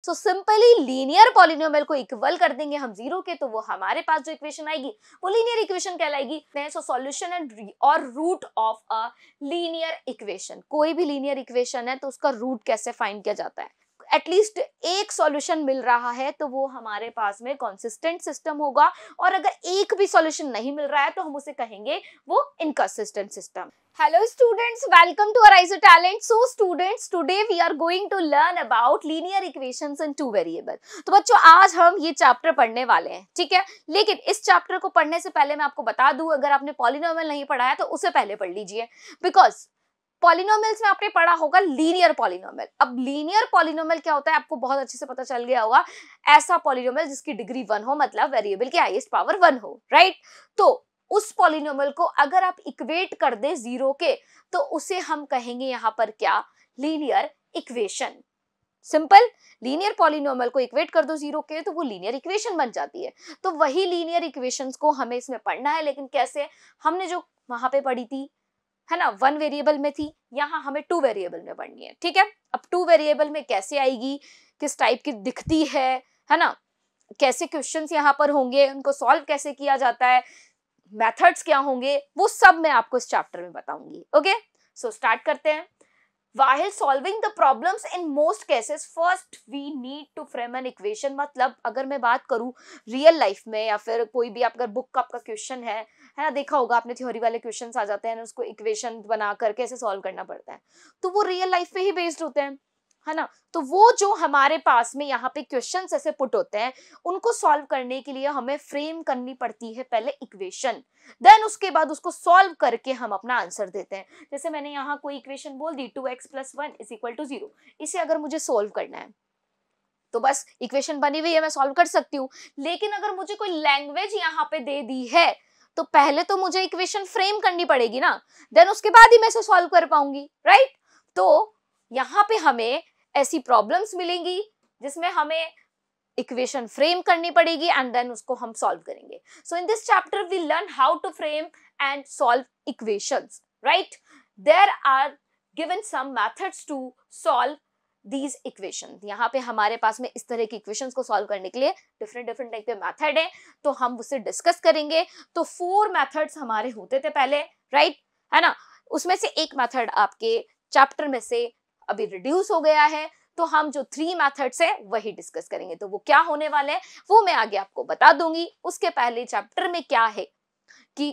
So simply linear polynomial को equal कर देंगे हम जीरो के, तो वो हमारे पास जो इक्वेशन आएगी वो लीनियर इक्वेशन कहलाएगी। सो सॉल्यूशन एंड और root of a linear equation, कोई भी लीनियर इक्वेशन है तो उसका रूट कैसे फाइंड किया जाता है। एटलीस्ट एक सॉल्यूशन मिल रहा है तो वो हमारे पास में कंसिस्टेंट सिस्टम होगा, और अगर एक भी सॉल्यूशन नहीं मिल रहा है तो हम उसे कहेंगे वो inconsistent system. Hello students, welcome to Arise Talent. So students, today we are going to learn about linear equations in two variable. तो बच्चों आज हम ये चैप्टर पढ़ने वाले हैं, ठीक है। लेकिन इस चैप्टर को पढ़ने से पहले मैं आपको बता दूं, अगर आपने पॉलिनोमियल नहीं पढ़ा है तो उसे पहले पढ़ लीजिए, बिकॉज पॉलिनोमियल्स में आपने पढ़ा होगा लीनियर पॉलिनोमियल। अब लीनियर पॉलिनोमियल क्या होता है आपको बहुत अच्छे से पता चल गया होगा, ऐसा पॉलिनोमियल जिसकी डिग्री 1 हो, मतलब वेरिएबल की हाईएस्ट पावर 1 हो, राइट। तो उस पॉलिनोमियल को अगर आप इक्वेट कर दे जीरो के तो उसे हम कहेंगे यहाँ पर क्या, linear equation. Simple, linear polynomial को इक्वेट कर दो जीरो के तो वो लीनियर इक्वेशन बन जाती है। तो वही लीनियर इक्वेशंस को हमें इसमें पढ़ना है, लेकिन कैसे, हमने जो वहां पे पढ़ी थी है ना, 1 वेरिएबल में थी, यहाँ हमें 2 वेरिएबल में पढ़नी है, ठीक है। अब 2 वेरिएबल में कैसे आएगी, किस टाइप की दिखती है ना, कैसे क्वेश्चंस यहाँ पर होंगे, उनको सॉल्व कैसे किया जाता है, मेथड्स क्या होंगे, वो सब मैं आपको इस चैप्टर में बताऊंगी। ओके, सो स्टार्ट करते हैं। While solving the problems in most cases, first we need to frame an equation। मतलब अगर मैं बात करूं रियल लाइफ में या फिर कोई भी आपका बुक का आपका क्वेश्चन है ना, देखा होगा आपने थ्योरी वाले क्वेश्चंस आ जाते हैं, उसको इक्वेशन बना करके ऐसे सॉल्व करना पड़ता है, तो वो रियल लाइफ पे ही बेस्ड होते हैं, है ना। तो वो जो हमारे पास में यहाँ पे क्वेश्चंस ऐसे पुट होते हैं, उनको सॉल्व करने के लिए हमें फ्रेम करनी पड़ती है पहले इक्वेशन, देन उसके बाद उसको सॉल्व करके हम अपना आंसर देते हैं। जैसे मैंने यहाँ कोई इक्वेशन बोल दी 2x + 1 = 0, इसे अगर मुझे सॉल्व करना है तो बस इक्वेशन बनी हुई है, मैं सॉल्व कर सकती हूँ। लेकिन अगर मुझे कोई लैंग्वेज यहाँ पे दे दी है तो पहले तो मुझे इक्वेशन फ्रेम करनी पड़ेगी ना, देन उसके बाद ही मैं इसे सॉल्व कर पाऊंगी, राइट। तो यहाँ पे हमें ऐसी प्रॉब्लम्स मिलेंगी जिसमें हमें इक्वेशन फ्रेम करनी पड़ेगी एंड देन उसको हम सॉल्व करेंगे। So in this chapter we learn how to frame and solve equations, right. There are given some methods to solve these equation. यहाँ पे हमारे पास में इस तरह की इक्वेशंस को सॉल्व करने के लिए डिफरेंट टाइप के मेथड है, तो हम उसे डिस्कस करेंगे। तो 4 मेथड्स हमारे होते थे पहले, राइट, है ना। उसमें से एक मेथड आपके चैप्टर में से अभी रिड्यूस हो गया है, तो हम जो 3 मेथड्स है वही डिस्कस करेंगे। तो वो क्या होने वाले हैं वो मैं आगे आपको बता दूंगी। उसके पहले चैप्टर में क्या है कि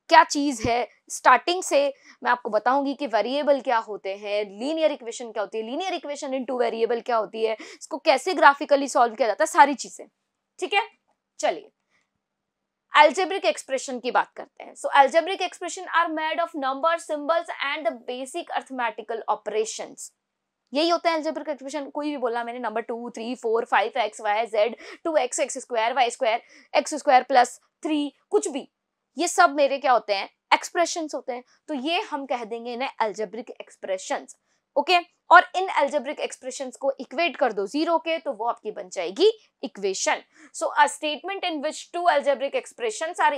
क्या चीज है, स्टार्टिंग से मैं आपको बताऊंगी कि वेरिएबल क्या होते हैं, लीनियर इक्वेशन क्या होती है, लीनियर इक्वेशन इन 2 वेरिएबल क्या होती है, इसको कैसे ग्राफिकली सॉल्व किया जाता है, सारी चीजें, ठीक है। चलिए अलजेब्रिक एक्सप्रेशन की बात करते हैं। So algebraic expression are made of number, symbols and the basic arithmetical operations. यही होता है अलजेब्रिक एक्सप्रेशन। कोई भी बोला मैंने, number 2 3 4 5 x y z 2x x² y² x² + 3, कुछ भी, ये सब मेरे क्या होते हैं, एक्सप्रेशंस होते हैं। तो ये हम कह देंगे इन्हें अलजेब्रिक एक्सप्रेशंस, ओके। और इन अलजेब्रिक एक्सप्रेशंस को इक्वेट कर दो जीरो के तो वो आपकी बन जाएगी equation. So a statement in which 2 algebraic expressions are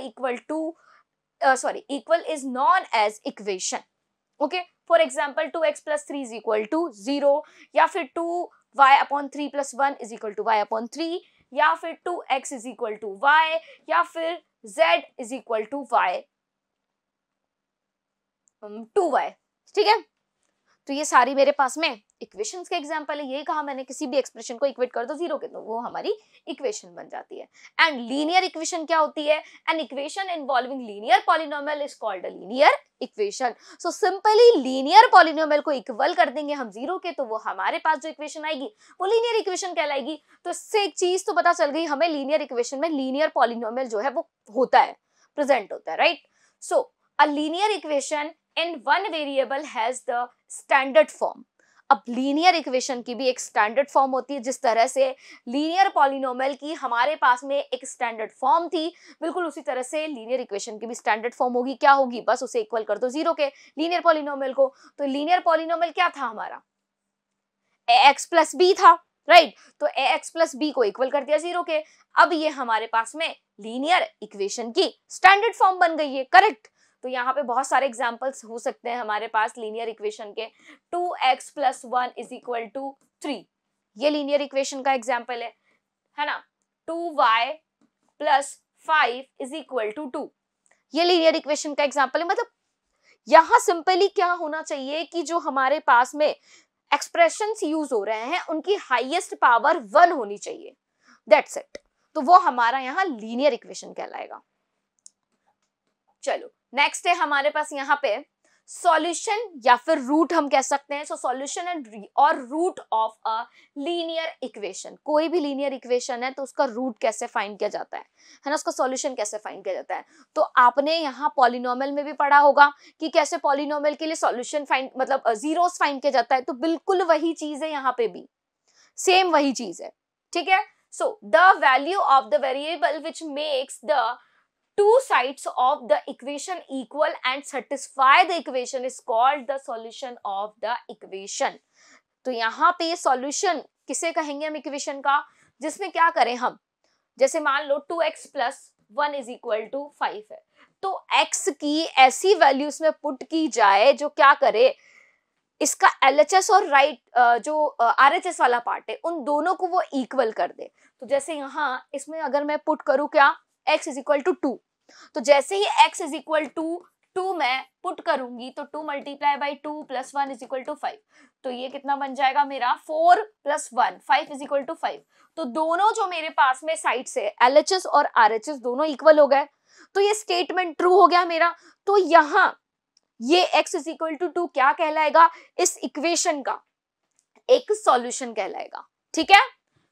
equal is known as equation, okay. For example 2x + 3 = 0, या फिर 2y/3 + 1 = y/3, या फिर 2x = y, या फिर z = y 2y, ठीक है। तो ये सारी मेरे पास में इक्वेशंस के एग्जांपल है। ये कहा मैंने, किसी भी एक्सप्रेशन को इक्वेट कर दो जीरो के तो वो हमारी इक्वेशन बन जाती है। एंड लीनियर इक्वेशन क्या होती है, an equation involving linear polynomial is called a linear equation. So simply linear polynomial को इक्वल कर देंगे हम जीरो के तो वो हमारे पास जो इक्वेशन आएगी वो लीनियर इक्वेशन कहलाएगी। तो इससे एक चीज तो पता चल गई हमें, लीनियर इक्वेशन में लीनियर पॉलिनोमियल जो है वो होता है, प्रेजेंट होता है, right. So a linear equation in 1 variable has the standard form. अब लीनियर इक्वेशन की भी एक स्टैंडर्ड फॉर्म होती है, जिस तरह से लीनियर पॉलिनोमियल की हमारे पास में एक स्टैंडर्ड फॉर्म थी, बिल्कुल उसी तरह से लीनियर इक्वेशन की भी स्टैंडर्ड फॉर्म होगी। क्या होगी, बस उसे इक्वल कर दो जीरो के, लीनियर पॉलिनोमियल को। तो लीनियर पॉलिनोमियल क्या था हमारा, ax + b था, राइट। तो ax + b को इक्वल कर दिया जीरो के। अब ये हमारे पास में लीनियर इक्वेशन की स्टैंडर्ड फॉर्म बन गई है, करेक्ट। तो यहाँ पे बहुत सारे एग्जांपल्स हो सकते हैं हमारे पास लीनियर इक्वेशन के। 2x + 1 = 3, ये लीनियर इक्वेशन का एग्जाम्पल है ना। 2y plus 5 is equal to 2, ये लीनियर इक्वेशन का एग्जाम्पल है। मतलब यहां सिंपली क्या होना चाहिए कि जो हमारे पास में एक्सप्रेशंस यूज हो रहे हैं उनकी हाईएस्ट पावर 1 होनी चाहिए, दैट्स इट। तो वो हमारा यहाँ लीनियर इक्वेशन कहलाएगा। चलो नेक्स्ट है हमारे पास यहाँ पे सॉल्यूशन या फिर रूट हम कह सकते हैं। सो सॉल्यूशन एंड और root of a linear equation, कोई भी लीनियर इक्वेशन है तो उसका रूट कैसे फाइंड किया जाता है ना, उसका सॉल्यूशन कैसे फाइंड किया जाता है। तो आपने यहाँ पॉलिनोमियल में भी पढ़ा होगा कि कैसे पॉलिनोमियल के लिए सॉल्यूशन फाइंड मतलब जीरोस फाइंड किया जाता है, तो बिल्कुल वही चीज है यहाँ पे भी, सेम वही चीज है, ठीक है। So the value of the variable which makes the two sides of the equation equal and satisfy the equation is called the solution of the equation। तो यहाँ पे solution किसे कहेंगे हम इक्वेशन का, जिसमें क्या करें हम, जैसे मान लो 2x plus 1 is equal to 5 है, तो x की ऐसी वैल्यू इसमें पुट की जाए जो क्या करे, इसका LHS और जो RHS वाला पार्ट है उन दोनों को वो इक्वल कर दे। तो जैसे यहाँ इसमें अगर मैं पुट करूं क्या, x इज इक्वल टू 2, तो जैसे ही x इज इक्वल टू 2 मैं पुट करूंगी तो 2 multiply by 2 plus 1 is equal to 5, तो ये कितना बन जाएगा मेरा 4 प्लस 1 5 इज इक्वल टू 5। तो दोनों जो मेरे पास में साइड से LHS और RHS दोनों इक्वल हो गए, तो ये स्टेटमेंट ट्रू हो गया मेरा। तो यहाँ ये x इज इक्वल टू 2 क्या कहलाएगा, इस इक्वेशन का एक सॉल्यूशन कहलाएगा, ठीक है।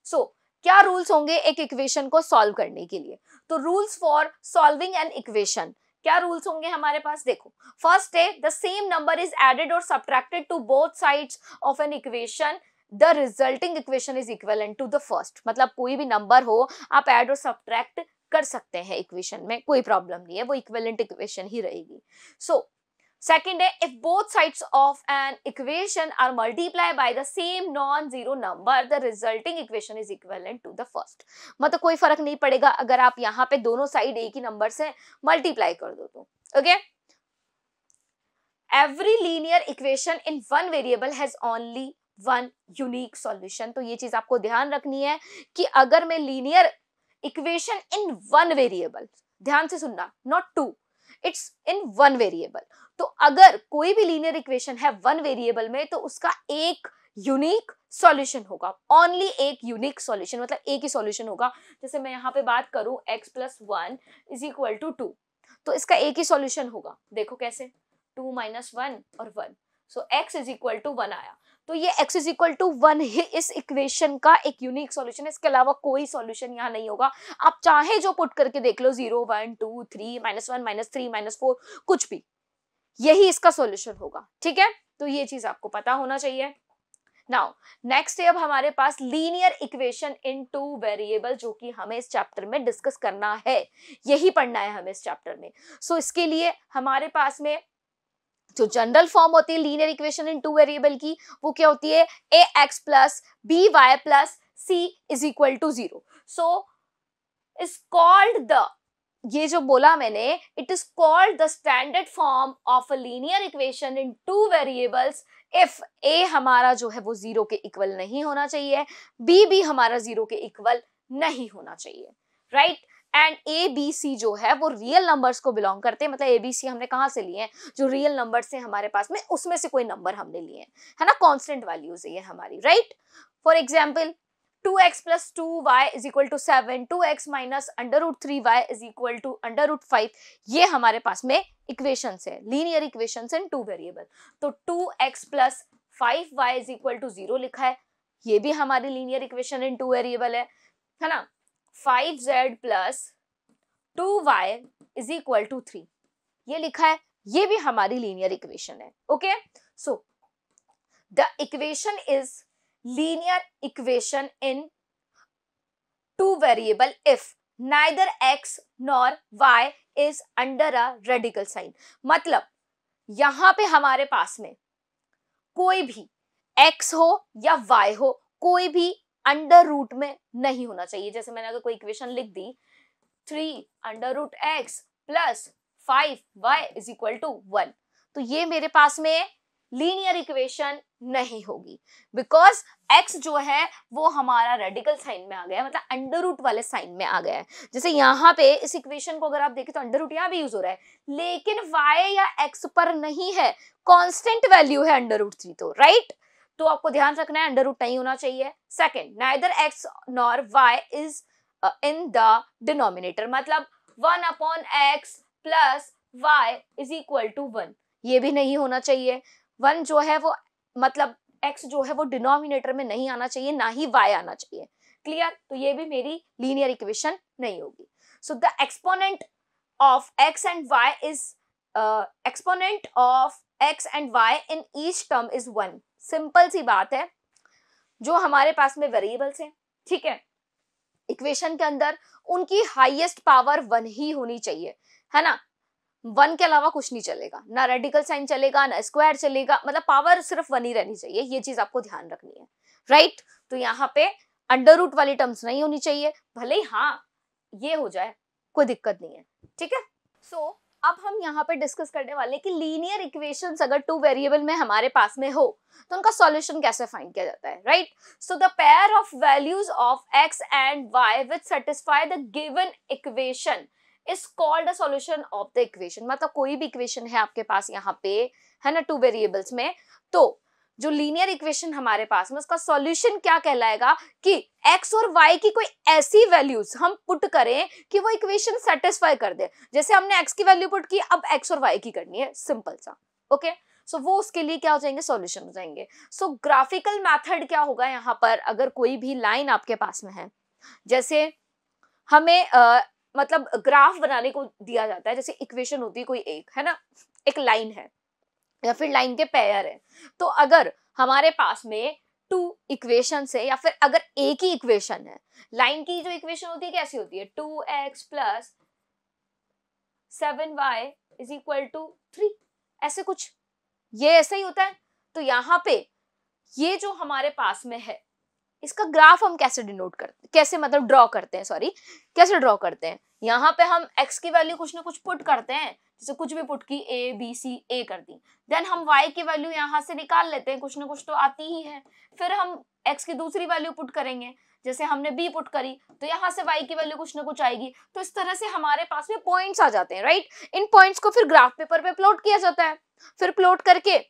सो क्या रूल्स होंगे एक इक्वेशन को सॉल्व करने के लिए, तो rules for solving an equation क्या रूल्स होंगे हमारे पास, देखो फर्स्ट है the same number is added or subtracted to both sides of an equation, the resulting equation is equivalent to the first. मतलब कोई भी नंबर हो आप ऐड और सब्ट्रैक्ट कर सकते हैं इक्वेशन में, कोई प्रॉब्लम नहीं है, वो इक्विवेलेंट इक्वेशन ही रहेगी। सो second है if both sides of an equation are multiplied by the same non-zero number, the resulting equation is equivalent to the first। मतलब कोई फर्क नहीं पड़ेगा अगर आप यहाँ पे दोनों साइड एक ही नंबर से मल्टीप्लाई कर दो तो, okay. Every linear equation in one variable has only one unique solution। तो ये चीज आपको ध्यान रखनी है कि अगर मैं linear equation in one variable, ध्यान से सुनना, not two, it's in one variable, तो अगर कोई भी लीनियर इक्वेशन है वन वेरिएबल में तो उसका एक यूनिक सॉल्यूशन होगा, ओनली एक यूनिक सॉल्यूशन, मतलब एक ही सॉल्यूशन होगा। जैसे मैं यहाँ पे बात करूं x plus 1 is equal to 2, तो इसका एक ही सॉल्यूशन होगा, देखो कैसे 2 माइनस 1 और 1, सो x इज इक्वल टू 1 आया, तो ये x इज इक्वल टू 1 ही इस इक्वेशन का एक यूनिक सॉल्यूशन है, इसके अलावा कोई सॉल्यूशन यहाँ नहीं होगा। आप चाहे जो पुट करके देख लो 0 1 2 3 -1 -3 -4 कुछ भी, यही इसका सॉल्यूशन होगा, ठीक है। तो ये चीज आपको पता होना चाहिए। नाउ नेक्स्ट है अब हमारे पास linear equation in two variable, जो कि हमें इस चैप्टर में डिस्कस करना है, यही पढ़ना है हमें इस चैप्टर में। सो इसके लिए हमारे पास में जो जनरल फॉर्म होती है linear equation in two variable की, वो क्या होती है, ax plus by plus c is equal to 0। So is called the, ये जो बोला मैंने, it is called the standard form of a linear equation in two variables if a हमारा जो है वो 0 के इक्वल नहीं होना चाहिए, b भी हमारा 0 के इक्वल नहीं होना चाहिए, right. And A B C जो है वो रियल नंबर्स को बिलोंग करते हैं, मतलब ए बी सी हमने कहाँ से लिए हैं, जो रियल नंबर्स से हमारे पास में उसमें से कोई नंबर हमने लिए हैं, है ना, कांस्टेंट वैल्यूज है ये हमारी, right. For example 2x plus 2y is equal to 7, 2x minus under root 3y is equal to under root 5, ये हमारे पास में इक्वेशंस है, लीनियर इक्वेशंस इन टू वेरिएबल। तो 2x plus 5y is equal to 0 लिखा है, ये भी हमारी linear equation in two variable है ना। 5z plus 2y is equal to 3, ये लिखा है, ये भी हमारी लीनियर इक्वेशन है, okay. So the equation is linear equation in two variable if neither x nor y is under a radical sign। मतलब यहां पे हमारे पास में कोई भी x हो या y हो, कोई भी अंडर रूट में नहीं होना चाहिए। जैसे मैंने अगर कोई इक्वेशन लिख दी 3 under root x plus 5y is equal to 1, तो ये मेरे पास में लीनियर इक्वेशन नहीं होगी, बिकॉज x जो है वो हमारा रेडिकल साइन में आ गया है, मतलब अंडर रूट वाले साइन में आ गया है। जैसे यहाँ पे इस इक्वेशन को अगर आप देखें तो अंडर रूट यहाँ भी यूज हो रहा है, लेकिन y या x पर नहीं है, कांस्टेंट वैल्यू है अंडर रूट 3 तो, राइट? तो आपको ध्यान रखना है अंडर रूट नहीं होना चाहिए। Second, neither x nor y is in the denominator, मतलब 1/x plus y is equal to 1, ये भी नहीं होना चाहिए। 1 जो है वो मतलब x जो है वो डिनोमिनेटर में नहीं आना चाहिए, ना ही y आना चाहिए। क्लियर? तो ये भी मेरी लीनियर इक्वेशन नहीं होगी। So the exponent of x and y is exponent of x and y in each term is 1। Simple सी बात है, जो हमारे पास में वेरिएबल्स हैं, ठीक है, इक्वेशन के अंदर उनकी हाईएस्ट पावर 1 ही होनी चाहिए, है ना? 1 के अलावा कुछ नहीं चलेगा, ना रेडिकल साइन चलेगा, ना स्क्वायर चलेगा, मतलब पावर सिर्फ 1 ही रहनी चाहिए, ये चीज आपको ध्यान रखनी है, राइट? तो यहाँ पे अंडर रूट वाली टर्म्स नहीं होनी चाहिए, भले ही हाँ ये हो जाए कोई दिक्कत नहीं है, ठीक है? सो अब हम यहाँ पे डिस्कस करने वाले कि लीनियर इक्वेशंस अगर 2 वेरिएबल में हमारे पास में हो तो उनका सॉल्यूशन कैसे फाइंड किया जाता है, right? So the pair of values of x and y which satisfy the given equation is called a solution of the equation. मतलब कोई भी इक्वेशन है आपके पास यहाँ पे, है ना, 2 वेरिएबल्स में, तो जो लीनियर इक्वेशन हमारे पास में उसका सॉल्यूशन क्या कहलाएगा कि x और y की कोई ऐसी वैल्यूज हम पुट करें कि वो इक्वेशन सेटिस्फाई कर दे। जैसे हमने x की वैल्यू पुट की, अब x और y की करनी है, सिंपल सा, ओके? सो वो उसके लिए क्या हो जाएंगे, सॉल्यूशन हो जाएंगे। सो ग्राफिकल मेथड क्या होगा यहाँ पर, अगर कोई भी लाइन आपके पास में है, जैसे हमें मतलब ग्राफ बनाने को दिया जाता है, जैसे इक्वेशन होती है कोई एक, है ना, एक लाइन है या फिर लाइन के पेयर है, तो अगर हमारे पास में 2 इक्वेशन है या फिर अगर एक ही इक्वेशन है, लाइन की जो इक्वेशन होती है कैसी होती है, 2x plus 7y is equal to 3, ऐसे कुछ, ये ऐसा ही होता है। तो यहाँ पे ये जो हमारे पास में है, इसका ग्राफ हम कैसे डिनोट करते हैं, कैसे मतलब ड्रॉ करते हैं, सॉरी, कैसे ड्रॉ करते हैं? यहाँ पे हम x की वैल्यू कुछ ना कुछ पुट करते हैं, जैसे कुछ भी पुट की, a b c a कर दी, देन हम y की वैल्यू यहाँ से निकाल लेते हैं, कुछ ना कुछ तो आती ही है, फिर हम x की दूसरी वैल्यू पुट करेंगे, जैसे हमने b पुट करी तो यहाँ से y की वैल्यू कुछ ना कुछ आएगी। तो इस तरह से हमारे पास में पॉइंट्स आ जाते हैं, राइट? इन पॉइंट्स को फिर ग्राफ पेपर पे प्लॉट किया जाता है, फिर प्लॉट करके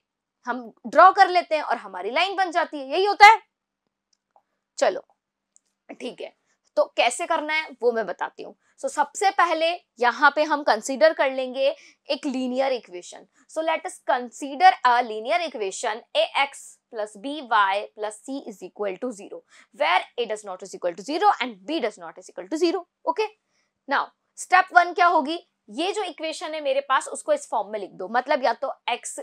हम ड्रॉ कर लेते हैं और हमारी लाइन बन जाती है, यही होता है। चलो ठीक है, तो कैसे करना है वो मैं बताती हूँ। सो सबसे पहले यहाँ पे हम कंसीडर कर लेंगे एक linear equation. So let us consider a linear equation ax plus by plus c is equal to 0 where a does not is equal to 0 and b does not is equal to 0. Okay, now step 1 क्या होगी, ये जो equation है मेरे पास उसको इस form में लिख दो, मतलब या तो x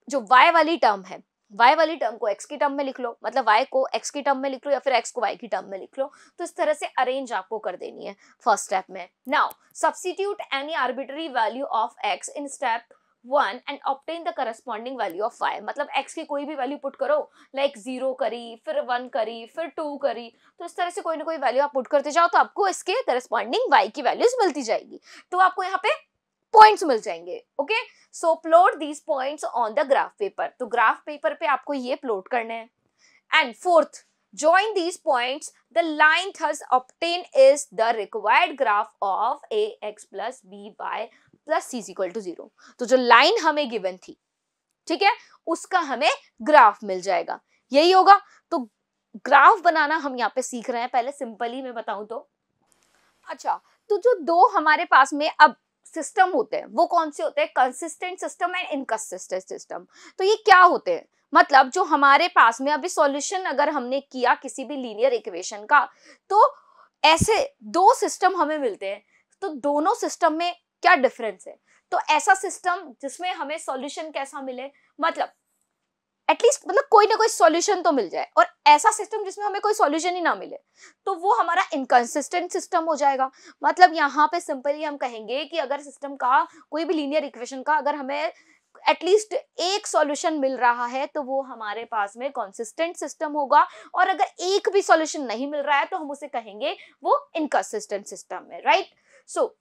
जो y वाली टर्म है, y वाली टर्म को x की टर्म में लिख लो, मतलब y को x की टर्म में लिख लो, या फिर x को y की टर्म में लिख लो। तो इस तरह से अरेंज आपको कर देनी है फर्स्ट स्टेप में। Now substitute any arbitrary value of x in step 1 and obtain the corresponding value of y, मतलब x की कोई भी वैल्यू पुट करो, लाइक 0 करी, फिर 1 करी, फिर 2 करी, तो इस तरह से कोई ना कोई वैल्यू आप पुट करते जाओ तो आपको इसके करस्पॉन्डिंग y की वैल्यूज मिलती जाएगी, तो आपको यहाँ पे पॉइंट्स मिल जाएंगे। Okay, so plot these points on the graph paper, तो ग्राफ पेपर पे आपको ये प्लॉट करने हैं। And fourth, join these points, the line thus obtained is the required graph of ax plus by plus c is equal to 0। तो जो line हमें given थी, ठीक है, उसका हमें ग्राफ मिल जाएगा, यही होगा। तो ग्राफ बनाना हम यहाँ पे सीख रहे हैं, पहले सिंपली मैं बताऊं तो। अच्छा, तो जो दो हमारे पास में अब सिस्टम होते हैं वो कौन से होते हैं, consistent system and inconsistent system. तो ये क्या होते हैं, मतलब जो हमारे पास में अभी सॉल्यूशन अगर हमने किया किसी भी लीनियर इक्वेशन का, तो ऐसे दो सिस्टम हमें मिलते हैं, तो दोनों सिस्टम में क्या डिफरेंस है। तो ऐसा सिस्टम जिसमें हमें सॉल्यूशन कैसा मिले, मतलब एटलीस्ट मतलब कोई ना कोई सॉल्यूशन तो मिल जाए, और ऐसा सिस्टम जिसमें हमें कोई सॉल्यूशन ही ना मिले, तो वो हमारा इनकंसिस्टेंट सिस्टम हो जाएगा। मतलब यहाँ पे सिंपली हम कहेंगे कि अगर सिस्टम का कोई भी लीनियर इक्वेशन का अगर हमें एटलीस्ट एक सॉल्यूशन मिल रहा है तो वो हमारे पास में कंसिस्टेंट सिस्टम होगा, और अगर एक भी सॉल्यूशन नहीं मिल रहा है तो हम उसे कहेंगे वो इनकंसिस्टेंट सिस्टम है, राइट? सो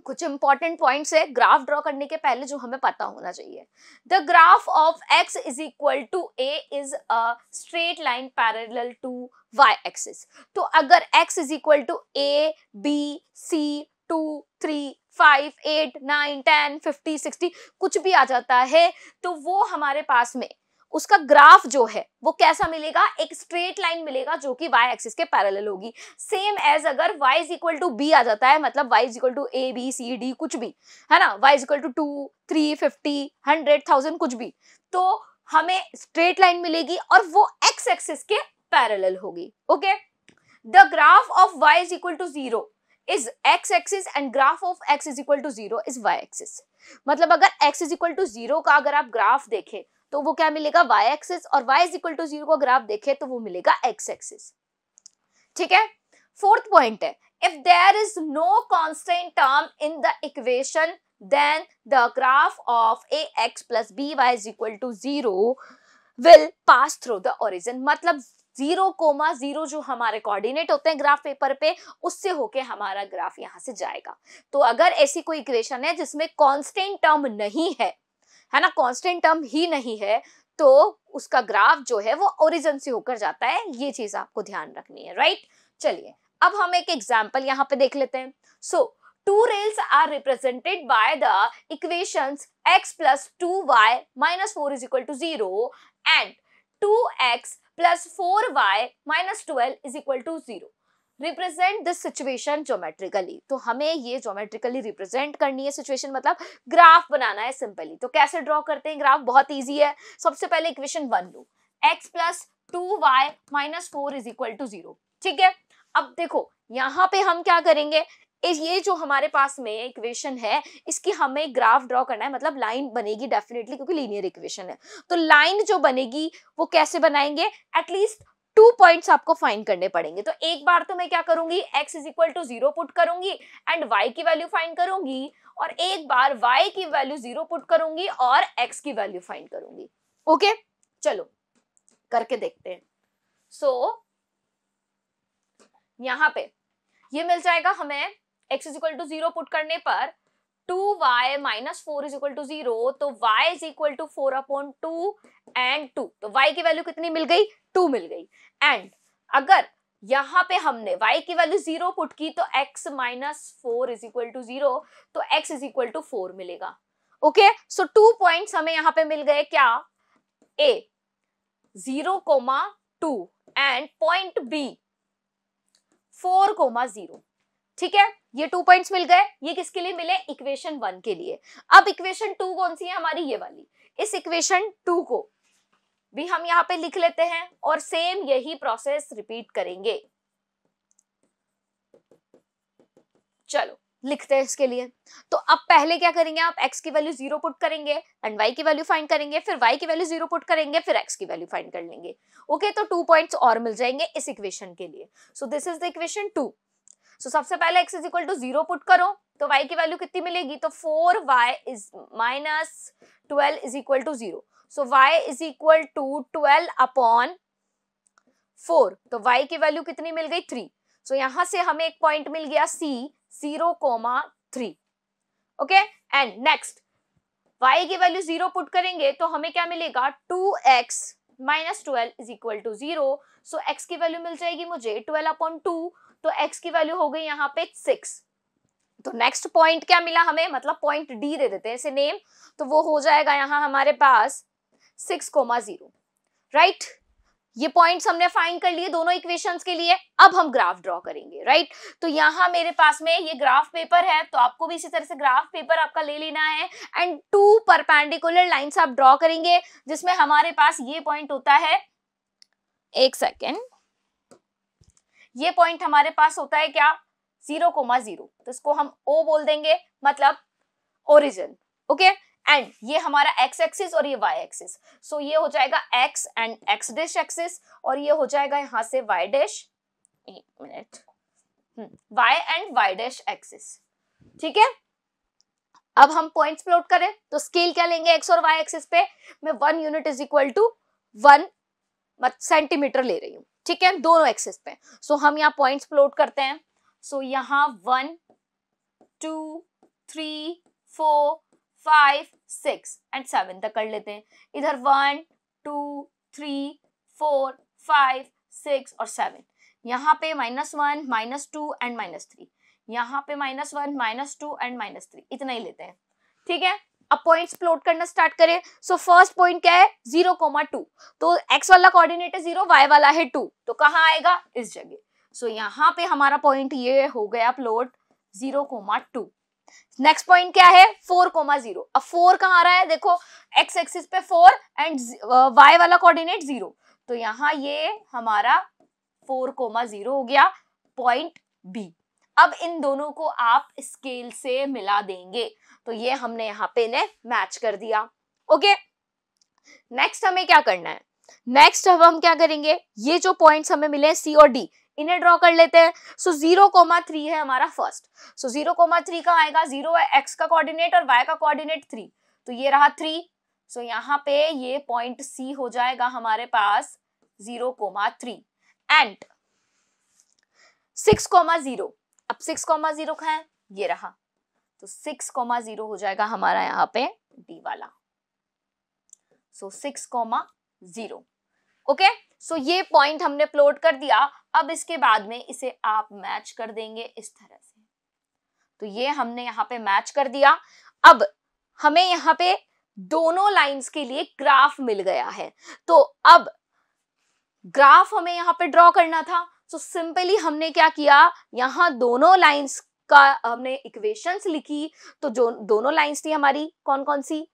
कुछ इंपॉर्टेंट पॉइंट्स है ग्राफ ड्रॉ करने के पहले जो हमें पता होना चाहिए। The graph of x is equal to a is a straight line parallel to y axis. तो अगर x is equal to a b c 2 3 5 8 9 10 50 60 कुछ भी आ जाता है तो वो हमारे पास में उसका ग्राफ जो है वो कैसा मिलेगा, एक स्ट्रेट लाइन मिलेगा जो कि y एक्सिस के पैरेलल होगी। सेम एज अगर y is equal to b आ जाता है, मतलब y is equal to a b c d कुछ भी है ना, y इज इक्वल टू 2 3 50 100 1000 कुछ भी, तो हमें स्ट्रेट लाइन मिलेगी और वो x एक्सिस के पैरेलल होगी। Okay, the graph of y is equal to 0 is x axis and graph of x is equal to 0 is y axis। मतलब अगर x is equal to 0 का अगर आप ग्राफ देखें तो वो क्या मिलेगा, y एक्सिस, और y is equal to 0 का ग्राफ देखें तो वो मिलेगा x एक्सिस। ठीक है, फोर्थ पॉइंट है, if there is no constant term in the equation then the graph of ax plus by is equal to 0 will pass through the origin। मतलब 0,0 जो हमारे कोऑर्डिनेट होते हैं ग्राफ पेपर पे उससे होके हमारा ग्राफ यहां से जाएगा। तो अगर ऐसी कोई इक्वेशन है जिसमें कांस्टेंट टर्म नहीं है ना, कांस्टेंट टर्म ही नहीं है, तो उसका ग्राफ जो है वो ओरिजिन से होकर जाता है। ये चीज आपको ध्यान रखनी है, राइट। चलिए अब हम एक एग्जांपल यहाँ पे देख लेते हैं। सो two rails are represented by the equations x plus 2y minus 4 is equal to 0 and 2x plus 4y minus 12 is equal to 0। Represent this situation geometrically. तो हमें ये ज्योमेट्रिकली रिप्रेजेंट करनी है सिचुएशन, मतलब ग्राफ बनाना है सिंपली। तो कैसे draw करते हैं ग्राफ, बहुत इजी है। सबसे पहले इक्वेशन 1 लो, x plus 2y minus 4 is equal to 0। ठीक है, अब देखो यहाँ पे हम क्या करेंगे, ये जो हमारे पास में इक्वेशन है इसकी हमें ग्राफ ड्रॉ करना है, मतलब लाइन बनेगी डेफिनेटली क्योंकि लीनियर इक्वेशन है। तो लाइन जो बनेगी वो कैसे बनाएंगे, एटलीस्ट 2 पॉइंट्स आपको फाइंड करने पड़ेंगे। तो एक बार तो मैं क्या करूंगी, x is equal to 0 put करूंगी एंड y की वैल्यू फाइंड करूंगी, और एक बार y की वैल्यू 0 पुट करूंगी और x की वैल्यू फाइंड करूंगी। ओके, चलो करके देखते हैं। सो यहां पे ये मिल जाएगा हमें, x is equal to 0 put करने पर 2y minus 4 is equal to 0, तो y is equal to 4 upon 2 and 2, तो y की वैल्यू कितनी मिल गई, 2 मिल गई। एंड अगर यहाँ पे हमने y की वैल्यू 0 पुट की तो x minus 4 is equal to 0, तो x इज इक्वल टू 4 मिलेगा। ओके, सो 2 पॉइंट्स हमें यहाँ पे मिल गए, क्या, a 0,2 एंड पॉइंट b 4,0। ठीक है, ये 2 पॉइंट्स मिल गए। ये किसके लिए मिले, इक्वेशन 1 के लिए। अब इक्वेशन 2 कौन सी है हमारी, ये वाली। इस इक्वेशन 2 को भी हम यहाँ पे लिख लेते हैं और सेम यही प्रोसेस रिपीट करेंगे। चलो लिखते हैं इसके लिए। तो अब पहले क्या करेंगे, आप x की वैल्यू 0 पुट करेंगे एंड y की वैल्यू फाइंड करेंगे, फिर y की वैल्यू 0 पुट करेंगे, फिर x की वैल्यू फाइंड कर लेंगे। ओके, तो 2 पॉइंट्स और मिल जाएंगे इस इक्वेशन के लिए। So this is the equation 2। So सबसे पहले x is equal to 0 put करो तो y की वैल्यू कितनी मिलेगी, तो 4y is minus 12 is equal to 0। So y is equal to 12 upon 4, तो y की वैल्यू कितनी मिल गई, 3। सो यहां से हमें एक पॉइंट मिल गया c 0,3। Okay, and next y की वैल्यू 0 पुट करेंगे तो हमें क्या मिलेगा, 2x minus 12 is equal to 0। So x की वैल्यू मिल जाएगी मुझे 12 अपॉन 2, तो x की वैल्यू हो गई यहाँ पे 6। तो नेक्स्ट पॉइंट क्या मिला हमें, मतलब पॉइंट d दे देते हैं इसे नेम, तो वो हो जाएगा यहाँ हमारे पास 6,0। राइट, ये पॉइंट्स हमने फाइंड कर लिए दोनों इक्वेशंस के लिए। अब हम ग्राफ ड्रॉ करेंगे, राइट। तो यहाँ मेरे पास में ये ग्राफ पेपर है, तो आपको भी इसी तरह से ग्राफ पेपर आपका ले लेना है एंड 2 परपेंडिकुलर लाइंस आप ड्रॉ करेंगे, जिसमें हमारे पास ये पॉइंट होता है, एक सेकेंड, ये पॉइंट हमारे पास होता है क्या, 0,0, तो इसको हम O बोल देंगे, मतलब ओरिजिन। ओके, एंड ये हमारा x एक्सिस और ये y एक्सिस। सो ये हो जाएगा x and x dash axis, और ये हो जाएगा यहां से y डैश, एक minute, y and y dash axis. ठीक है, अब हम पॉइंट्स प्लॉट करें तो स्केल क्या लेंगे, x और y एक्सिस पे मैं 1 unit is equal to 1 centimetre ले रही हूँ। ठीक है, दोनों एक्सिस पे। सो हम यहाँ पॉइंट्स प्लॉट करते हैं। सो यहाँ 1 2 3 4 5 6 एंड 7 तक कर लेते हैं। इधर 1 2 3 4 5 6 और 7, यहाँ पे -1 -2 एंड -3, यहाँ पे -1 -2 एंड -3, इतना ही लेते हैं। ठीक है, अब पॉइंट्स प्लॉट करना स्टार्ट करें। सो फर्स्ट पॉइंट क्या है 0,2, तो x वाला कोऑर्डिनेट है 0, y वाला है 2, तो कहाँ आएगा इस जगह। सो यहाँ पे हमारा पॉइंट ये हो गया प्लॉट 0,2। नेक्स्ट पॉइंट क्या है 4,0। अब 4 कहाँ आ रहा है, देखो x एक्सिस पे 4 एंड y वाला कोऑर्डिनेट 0, तो यहाँ ये हमारा 4,0 हो गया पॉइंट बी। अब इन दोनों को आप स्केल से मिला देंगे, तो ये हमने यहाँ पे ने मैच कर दिया। ओके, नेक्स्ट हमें क्या करना है, नेक्स्ट अब हम क्या करेंगे, ये जो पॉइंट्स हमें मिले सी और डी, इन्हें ड्रॉ कर लेते हैं। सो 0,3 है हमारा फर्स्ट। सो 0,3 का आएगा, 0 है x का कोऑर्डिनेट और y का कोऑर्डिनेट 3, तो ये रहा 3। सो यहाँ पे ये पॉइंट सी हो जाएगा हमारे पास 0,3 एंड 6,0। अब 6,0 कहाँ है, ये रहा, तो 6,0 हो जाएगा हमारा यहाँ पे डी वाला। सो 6,0। ओके, सो ये पॉइंट हमने प्लॉट कर दिया। अब इसके बाद में इसे आप मैच कर देंगे इस तरह से, तो ये हमने यहाँ पे मैच कर दिया। अब हमें यहाँ पे दोनों लाइंस के लिए ग्राफ मिल गया है, तो अब ग्राफ हमें यहाँ पे ड्रॉ करना था। सो सिंपली हमने क्या किया, यहाँ दोनों लाइंस का हमने इक्वेशंस लिखी, तो जो दोनों लाइंस थी हमारी कौन कौन सी,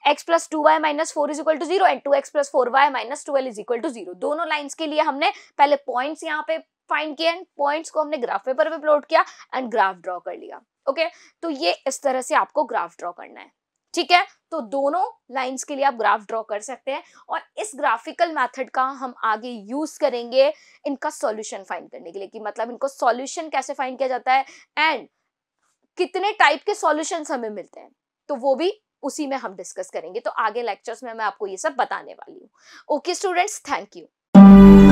x + 2y - 4 = 0 and 2x + 4y - 12 = 0। दोनों लाइंस के लिए हमने पहले पॉइंट्स यहाँ पे फाइंड किए, पॉइंट्स को हमने ग्राफ पेपर पे प्लॉट किया एंड ग्राफ ड्रॉ कर लिया। ओके, तो ये इस तरह से आपको ग्राफ ड्रॉ करना है। ठीक है, तो दोनों लाइंस के लिए आप ग्राफ ड्रॉ कर सकते हैं, और इस ग्राफिकल मेथड का हम आगे यूज करेंगे इनका सॉल्यूशन फाइंड करने के लिए, कि मतलब इनको सॉल्यूशन कैसे फाइंड किया जाता है एंड कितने टाइप के सॉल्यूशंस हमें मिलते हैं, तो वो भी उसी में हम डिस्कस करेंगे। तो आगे लेक्चर्स में मैं आपको ये सब बताने वाली हूँ। Okay students, thank you.